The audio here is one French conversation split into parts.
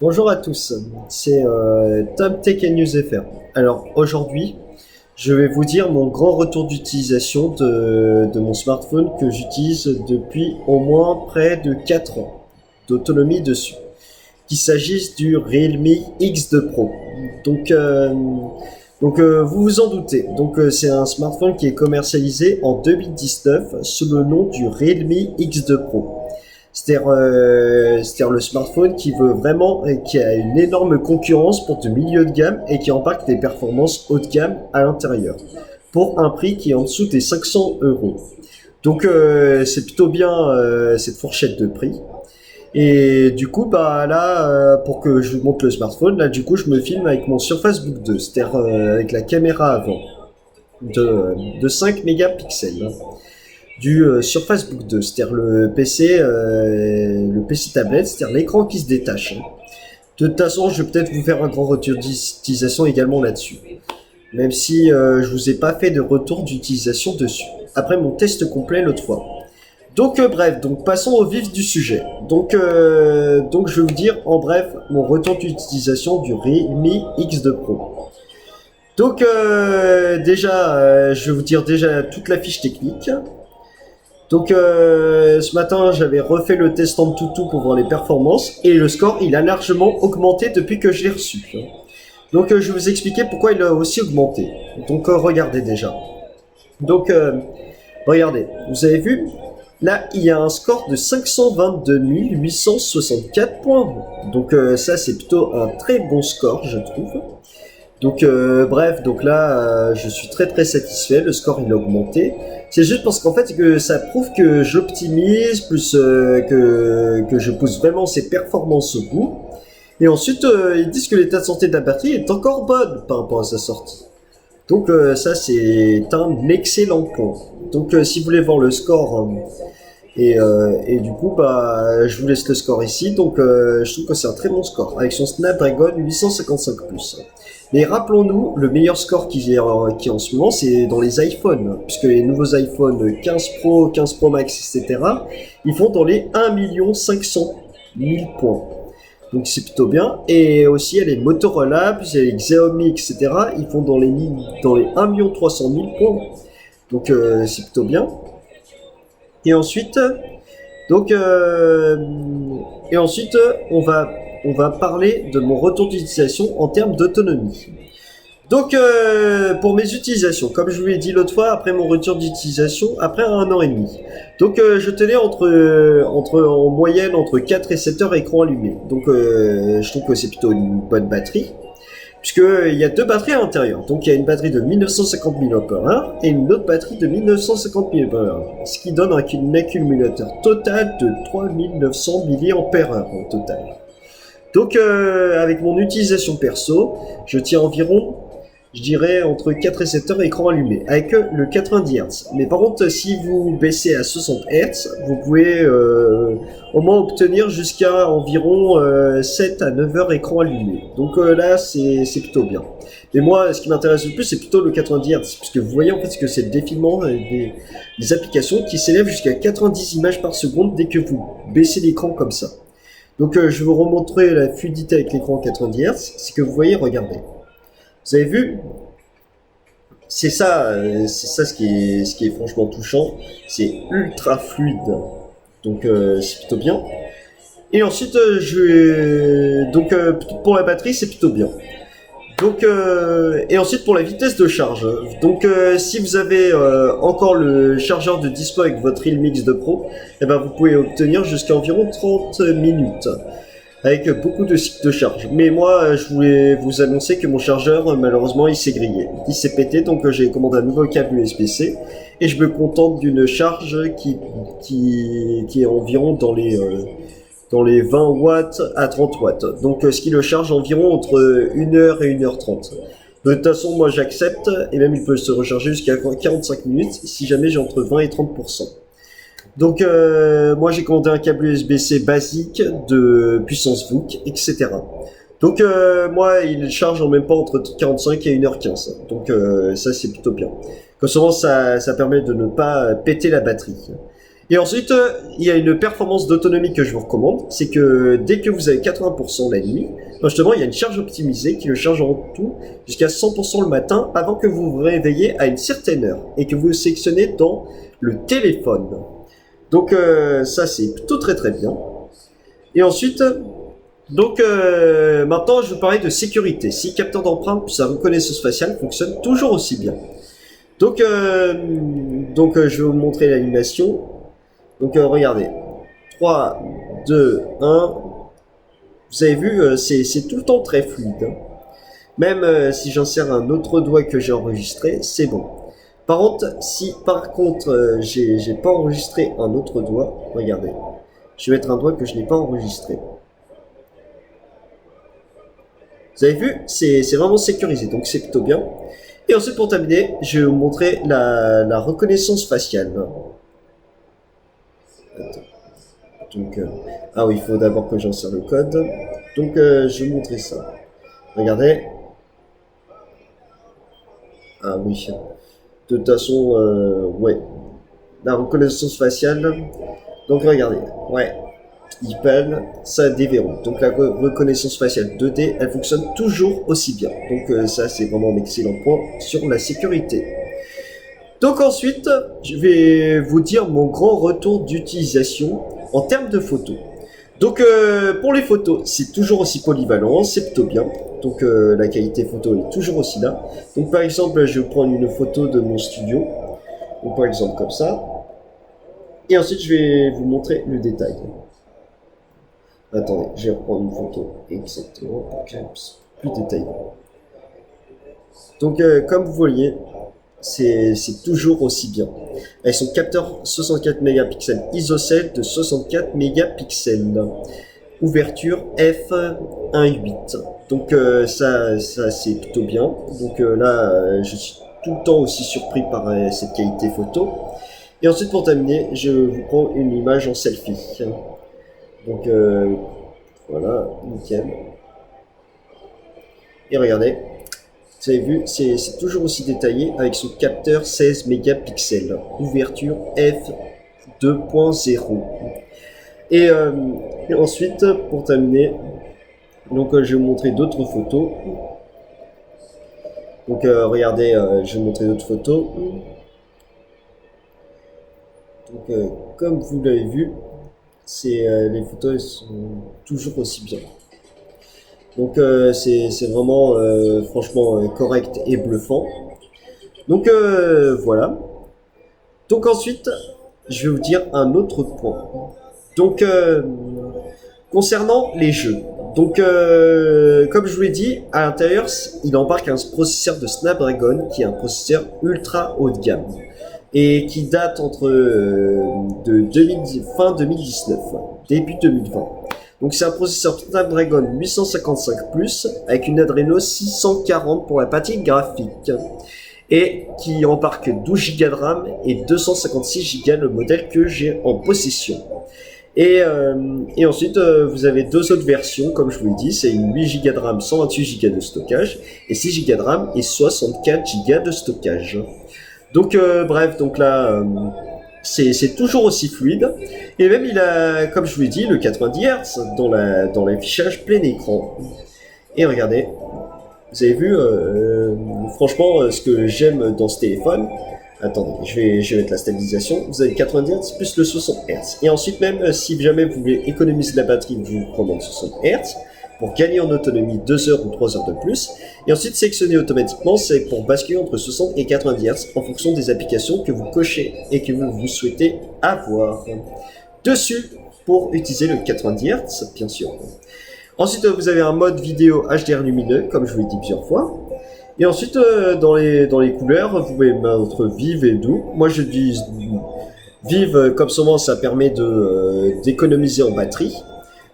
Bonjour à tous, c'est Tom Tech and News FR. Alors aujourd'hui, je vais vous dire mon grand retour d'utilisation de mon smartphone que j'utilise depuis au moins près de 4 ans d'autonomie dessus. Qu'il s'agisse du Realme X2 Pro. Donc, euh, vous vous en doutez. C'est un smartphone qui est commercialisé en 2019 sous le nom du Realme X2 Pro. C'est-à-dire le smartphone qui veut vraiment, qui a une énorme concurrence pour du milieu de gamme et qui embarque des performances haut de gamme à l'intérieur, pour un prix qui est en dessous des 500 euros. C'est plutôt bien cette fourchette de prix. Et du coup, bah là, pour que je vous montre le smartphone, là du coup, je me filme avec mon Surface Book 2, c'est-à-dire avec la caméra avant de 5 mégapixels du Surface Book 2, c'est-à-dire le PC tablette, c'est-à-dire l'écran qui se détache. De toute façon, je vais peut-être vous faire un grand retour d'utilisation également là-dessus, même si je vous ai pas fait de retour d'utilisation dessus. Après mon test complet l'autre fois. Bref, donc passons au vif du sujet. Je vais vous dire en bref mon retour d'utilisation du Realme X2 Pro. Je vais vous dire déjà toute la fiche technique. Ce matin, j'avais refait le test en tout pour voir les performances et le score, il a largement augmenté depuis que je l'ai reçu. Je vais vous expliquer pourquoi il a aussi augmenté. Regardez déjà. Donc, euh, Regardez, vous avez vu, là, il y a un score de 522 864 points. Ça, c'est plutôt un très bon score, je trouve. Je suis très très satisfait. Le score il a augmenté. C'est juste parce qu'en fait que ça prouve que j'optimise plus que je pousse vraiment ces performances au bout. Et ensuite, ils disent que l'état de santé de la batterie est encore bonne par rapport à sa sortie. Ça c'est un excellent point. Si vous voulez voir le score et du coup, bah, je vous laisse le score ici. Je trouve que c'est un très bon score avec son Snapdragon 855+. Mais rappelons-nous, le meilleur score qui est en ce moment, c'est dans les iPhones, puisque les nouveaux iPhone 15 Pro, 15 Pro Max, etc., ils font dans les 1 500 000 points. Donc c'est plutôt bien. Et aussi, il y a les Motorola, puis il y a les Xiaomi, etc., ils font dans les 1 300 000 points. C'est plutôt bien. Et ensuite, donc, euh, on va parler de mon retour d'utilisation en termes d'autonomie. Pour mes utilisations, comme je vous l'ai dit l'autre fois, après mon retour d'utilisation, après 1 an et demi. Je tenais en moyenne entre 4 et 7 heures écran allumé. Je trouve que c'est plutôt une bonne batterie puisque il y a deux batteries à l'intérieur. Donc il y a une batterie de 1950 mAh et une autre batterie de 1950 mAh, ce qui donne un accumulateur total de 3900 mAh en total. Avec mon utilisation perso, je tiens environ, je dirais, entre 4 et 7 heures écran allumé, avec le 90 Hz. Mais par contre, si vous baissez à 60 Hz, vous pouvez au moins obtenir jusqu'à environ 7 à 9 heures écran allumé. Là, c'est plutôt bien. Mais moi, ce qui m'intéresse le plus, c'est plutôt le 90 Hz, puisque vous voyez en fait que c'est le défilement des applications qui s'élèvent jusqu'à 90 images par seconde dès que vous baissez l'écran comme ça. Je vais vous remontrer la fluidité avec l'écran 90 Hz. C'est que vous voyez, regardez. Vous avez vu? C'est ça ce qui est franchement touchant. C'est ultra fluide. C'est plutôt bien. Et ensuite, pour la batterie, c'est plutôt bien. Et ensuite pour la vitesse de charge. Si vous avez encore le chargeur de dispo avec votre Realme X2 Pro, eh ben vous pouvez obtenir jusqu'à environ 30 minutes avec beaucoup de cycles de charge. Mais moi, je voulais vous annoncer que mon chargeur, malheureusement, il s'est grillé. Il s'est pété, j'ai commandé un nouveau câble USB-C et je me contente d'une charge qui est environ dans les 20 watts à 30 watts. Ce qui le charge environ entre 1 heure et 1 h 30. De toute façon, moi j'accepte, et même il peut se recharger jusqu'à 45 minutes si jamais j'ai entre 20 et 30%. Moi j'ai commandé un câble USB-C basique de puissance VOOC, etc. Moi il charge en même pas entre 45 et 1 h 15. Ça c'est plutôt bien. Comme souvent ça permet de ne pas péter la batterie. Et ensuite, il y a une performance d'autonomie que je vous recommande, c'est que dès que vous avez 80% la nuit, justement, il y a une charge optimisée qui le charge en tout jusqu'à 100% le matin avant que vous vous réveillez à une certaine heure et que vous sélectionnez dans le téléphone. Donc ça, c'est plutôt très très bien. Et ensuite, donc maintenant, je vous parlais de sécurité. Si le capteur d'empreinte plus sa reconnaissance faciale fonctionne toujours aussi bien. Donc, je vais vous montrer l'animation. Donc regardez, 3, 2, 1, vous avez vu, c'est tout le temps très fluide. Hein. Même si j'insère un autre doigt que j'ai enregistré, c'est bon. Par contre, si par contre j'ai pas enregistré un autre doigt, regardez, je vais mettre un doigt que je n'ai pas enregistré. Vous avez vu, c'est vraiment sécurisé, donc c'est plutôt bien. Et ensuite pour terminer, je vais vous montrer la reconnaissance faciale. Attends. Donc, ah oui, il faut d'abord que j'insère le code. Donc, je vais vous montrer ça. Regardez. Ah oui. De toute façon, ouais. La reconnaissance faciale. Donc, regardez. Ouais. Il pèle, ça déverrouille. Donc, la reconnaissance faciale 2D, elle fonctionne toujours aussi bien. Donc, ça, c'est vraiment un excellent point sur la sécurité. Donc ensuite, je vais vous dire mon grand retour d'utilisation en termes de photos. Donc pour les photos, c'est toujours aussi polyvalent, c'est plutôt bien. Donc la qualité photo est toujours aussi là. Donc par exemple, je vais prendre une photo de mon studio. Donc par exemple comme ça. Et ensuite, je vais vous montrer le détail. Attendez, je vais reprendre une photo exactement pour que plus détaillé. Donc comme vous voyez, c'est toujours aussi bien. Avec son capteur 64 mégapixels ISOCELL de 64 mégapixels. Ouverture f1.8. Donc ça c'est plutôt bien. Donc là, je suis tout le temps aussi surpris par cette qualité photo. Et ensuite pour terminer, je vous prends une image en selfie. Donc voilà, nickel. Et regardez. Vous avez vu, c'est toujours aussi détaillé avec son capteur 16 mégapixels, ouverture f2.0. Et ensuite, pour terminer, donc je vais vous montrer d'autres photos. Donc regardez, je vais vous montrer d'autres photos. Donc comme vous l'avez vu, les photos elles sont toujours aussi bien. Donc c'est vraiment franchement correct et bluffant. Donc voilà. Donc ensuite, je vais vous dire un autre point. Donc concernant les jeux. Donc comme je vous l'ai dit, à l'intérieur, il embarque un processeur de Snapdragon qui est un processeur ultra haut de gamme et qui date entre fin 2019, début 2020. Donc c'est un processeur Snapdragon 855+, avec une Adreno 640 pour la partie graphique, et qui embarque 12 Go de RAM et 256 Go le modèle que j'ai en possession. Et ensuite, vous avez deux autres versions, comme je vous l'ai dit, c'est une 8 Go de RAM, 128 Go de stockage, et 6 Go de RAM et 64 Go de stockage. Donc bref, donc là... c'est toujours aussi fluide, et même il a, comme je vous l'ai dit, le 90 Hz dans l'affichage plein écran. Et regardez, vous avez vu, franchement, ce que j'aime dans ce téléphone. Attendez, je vais mettre la stabilisation. Vous avez 90 Hz plus le 60 Hz. Et ensuite, même si jamais vous voulez économiser de la batterie, vous recommande 60 Hz pour gagner en autonomie 2 heures ou 3 heures de plus. Et ensuite, sélectionner automatiquement, c'est pour basculer entre 60 et 90 Hz en fonction des applications que vous cochez et que vous souhaitez avoir dessus pour utiliser le 90 Hz, bien sûr. Ensuite, vous avez un mode vidéo HDR lumineux, comme je vous l'ai dit plusieurs fois. Et ensuite, dans les couleurs, vous pouvez mettre vive et doux. Moi, je dis vive, comme souvent, ça permet d'économiser en batterie.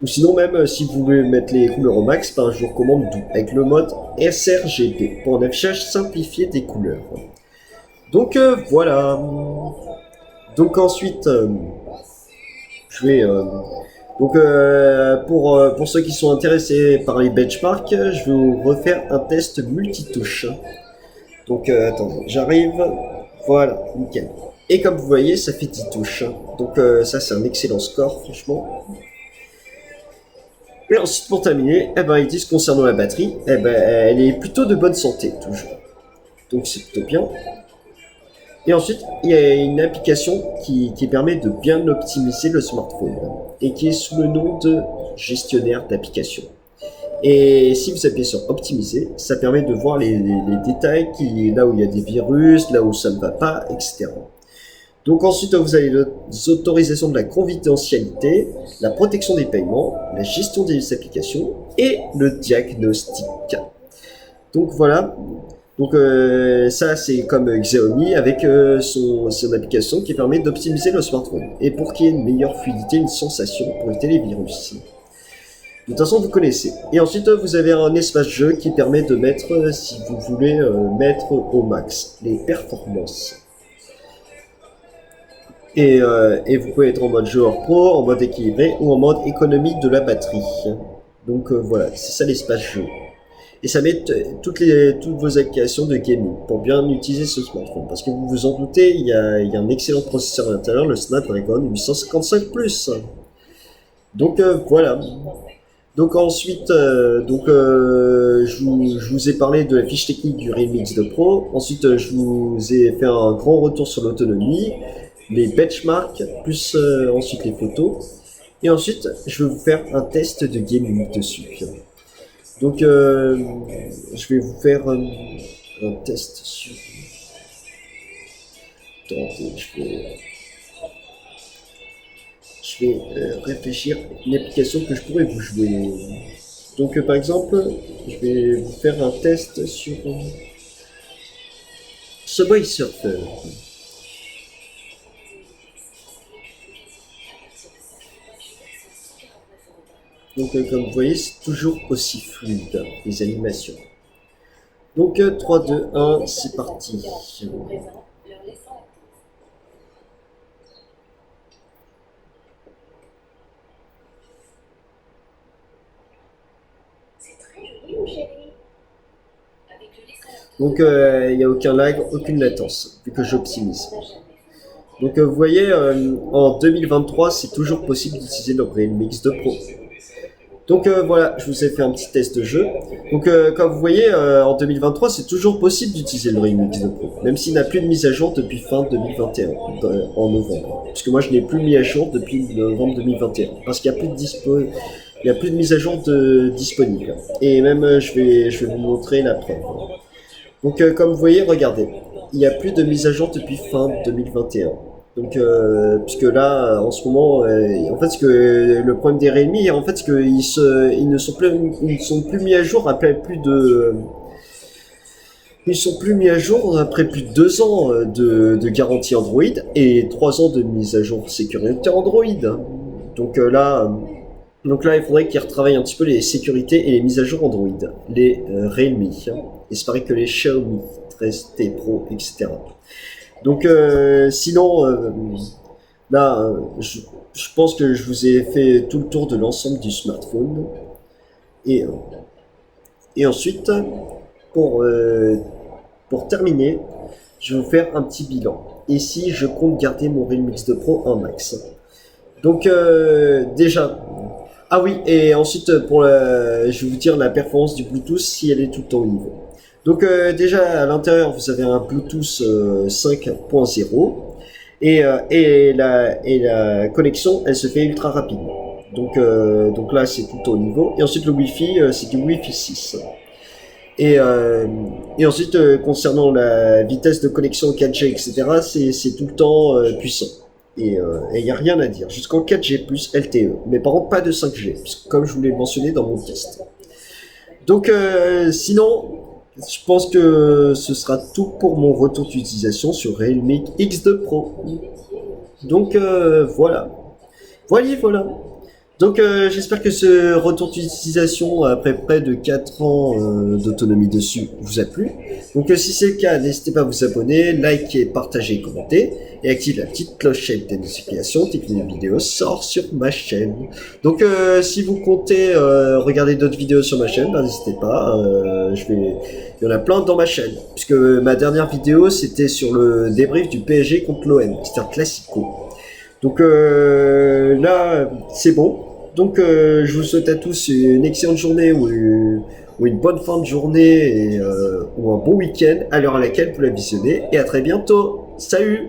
Ou sinon même si vous voulez mettre les couleurs au max, ben, je vous recommande doux avec le mode sRGB pour un affichage simplifié des couleurs. Donc voilà. Donc ensuite, je vais pour ceux qui sont intéressés par les benchmarks, je vais vous refaire un test multitouche. Donc attendez, j'arrive. Voilà, nickel. Et comme vous voyez, ça fait 10 touches. Donc ça, c'est un excellent score, franchement. Et ensuite, pour terminer, eh ben, ils disent concernant la batterie, eh ben, elle est plutôt de bonne santé, toujours. Donc c'est plutôt bien. Et ensuite, il y a une application qui permet de bien optimiser le smartphone et qui est sous le nom de gestionnaire d'applications. Et si vous appuyez sur optimiser, ça permet de voir les détails, là où il y a des virus, là où ça ne va pas, etc. Donc ensuite, vous avez les autorisations de la confidentialité, la protection des paiements, la gestion des applications et le diagnostic. Donc voilà. Donc ça, c'est comme Xiaomi avec son application qui permet d'optimiser le smartphone. Et pour qu'il y ait une meilleure fluidité, une sensation pour éviter les virus. De toute façon, vous connaissez. Et ensuite, vous avez un espace jeu qui permet de mettre, si vous voulez, mettre au max les performances. Et vous pouvez être en mode joueur pro, en mode équilibré ou en mode économique de la batterie. Donc voilà, c'est ça l'espace jeu. Et ça met toutes vos applications de gaming pour bien utiliser ce smartphone. Parce que vous vous en doutez, il y a un excellent processeur à l'intérieur, le Snapdragon 855+. Donc voilà. Donc ensuite, je vous ai parlé de la fiche technique du Realme X2 Pro. Ensuite, je vous ai fait un grand retour sur l'autonomie, les benchmarks, plus ensuite les photos. Et ensuite, je vais vous faire un test de gaming dessus. Donc, je vais vous faire un test sur... Attendez, je vais réfléchir à une application que je pourrais vous jouer. Donc par exemple, je vais vous faire un test sur Subway Surfer. Donc comme vous voyez, c'est toujours aussi fluide, les animations. Donc 3, 2, 1, c'est parti. Donc il n'y a aucun lag, aucune latence, vu que j'optimise. Donc vous voyez, en 2023, c'est toujours possible d'utiliser le Realme X2 Pro. Donc voilà, je vous ai fait un petit test de jeu. Donc comme vous voyez, en 2023, c'est toujours possible d'utiliser le Realme X2 Pro, même s'il n'a plus de mise à jour depuis fin 2021, en novembre. Parce que moi, je n'ai plus mis à jour depuis novembre 2021, parce qu'il n'y a plus de mise à jour disponible. Et même, je vais vous montrer la preuve. Donc comme vous voyez, regardez, il n'y a plus de mise à jour depuis fin 2021. Donc puisque là, en ce moment, en fait, le problème des Realme, en fait, c'est qu'ils ne sont plus mis à jour après plus de... Ils sont plus mis à jour après plus de 2 ans de garantie Android et 3 ans de mise à jour sécurité Android. Donc là, il faudrait qu'ils retravaillent un petit peu les sécurités et les mises à jour Android, les Realme. Et c'est pareil que les Xiaomi 13T Pro, etc. Donc sinon, là, je pense que je vous ai fait tout le tour de l'ensemble du smartphone. Et ensuite, pour terminer, je vais vous faire un petit bilan. Ici, je compte garder mon Realme X2 Pro en max. Donc déjà... Ah oui, et ensuite, je vais vous dire la performance du Bluetooth si elle est tout le temps au niveau. Donc déjà, à l'intérieur, vous avez un Bluetooth 5.0 et la connexion, elle se fait ultra rapidement. Donc là, c'est tout au niveau. Et ensuite, le Wi-Fi, c'est du Wi-Fi 6. Et ensuite, concernant la vitesse de connexion 4G, etc., c'est tout le temps puissant. Et il n'y a rien à dire. Jusqu'en 4G+, LTE. Mais par contre, pas de 5G, comme je vous l'ai mentionné dans mon test. Donc, sinon, je pense que ce sera tout pour mon retour d'utilisation sur Realme X2 Pro. Donc, voilà. Voilà. Donc j'espère que ce retour d'utilisation après près de 4 ans d'autonomie dessus vous a plu. Donc si c'est le cas, n'hésitez pas à vous abonner, liker, partager, commenter. et active la petite clochette des notifications dès qu'une vidéo sort sur ma chaîne. Donc si vous comptez regarder d'autres vidéos sur ma chaîne, ben, n'hésitez pas, il y en a plein dans ma chaîne, puisque ma dernière vidéo c'était sur le débrief du PSG contre l'OM, c'était un classico. Donc là c'est bon. Donc je vous souhaite à tous une excellente journée ou une bonne fin de journée ou un bon week-end à l'heure à laquelle vous la visionnez, et à très bientôt. Salut!